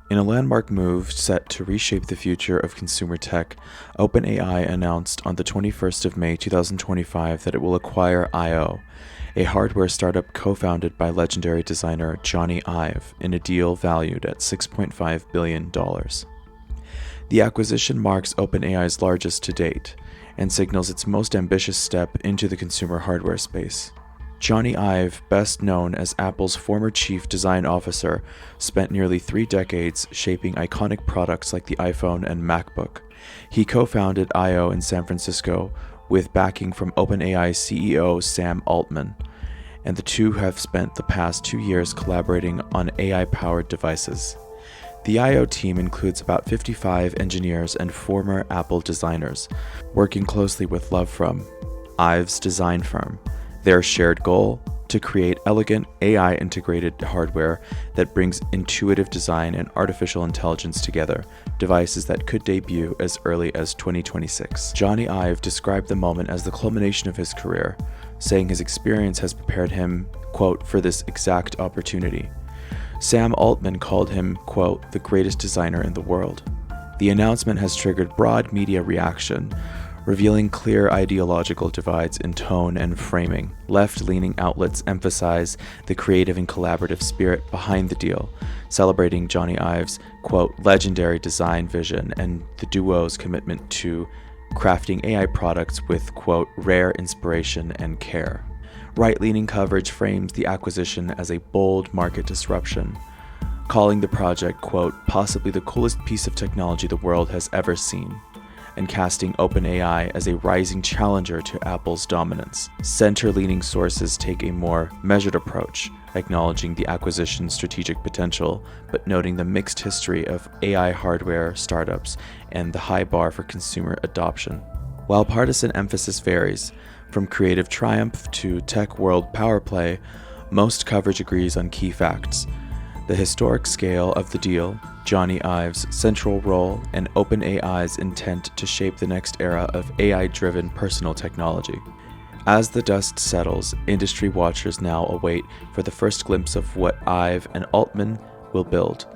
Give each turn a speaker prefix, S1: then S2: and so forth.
S1: In a landmark move set to reshape the future of consumer tech, OpenAI announced on the 21st of May 2025 that it will acquire IO, a hardware startup co-founded by legendary designer Jony Ive, in a deal valued at $6.5 billion. The acquisition marks OpenAI's largest to date and signals its most ambitious step into the consumer hardware space. Jony Ive, best known as Apple's former chief design officer, spent nearly 3 decades shaping iconic products like the iPhone and MacBook. He co-founded IO in San Francisco with backing from OpenAI CEO Sam Altman, and the two have spent the past 2 years collaborating on AI-powered devices. The IO team includes about 55 engineers and former Apple designers, working closely with Love from Ive's design firm. Their shared goal: to create elegant, AI-integrated hardware that brings intuitive design and artificial intelligence together, devices that could debut as early as 2026. Jony Ive described the moment as the culmination of his career, saying his experience has prepared him, quote, for this exact opportunity. Sam Altman called him, quote, the greatest designer in the world. The announcement has triggered broad media reaction, revealing clear ideological divides in tone and framing. Left-leaning outlets emphasize the creative and collaborative spirit behind the deal, celebrating Jony Ive's, quote, legendary design vision and the duo's commitment to crafting AI products with, quote, rare inspiration and care. Right-leaning coverage frames the acquisition as a bold market disruption, calling the project, quote, possibly the coolest piece of technology the world has ever seen, and casting OpenAI as a rising challenger to Apple's dominance. Center-leaning sources take a more measured approach, acknowledging the acquisition's strategic potential, but noting the mixed history of AI hardware startups and the high bar for consumer adoption. While partisan emphasis varies, from creative triumph to tech world power play, most coverage agrees on key facts: the historic scale of the deal, Jony Ive's central role, and OpenAI's intent to shape the next era of AI-driven personal technology. As the dust settles, industry watchers now await for the first glimpse of what Ive and Altman will build.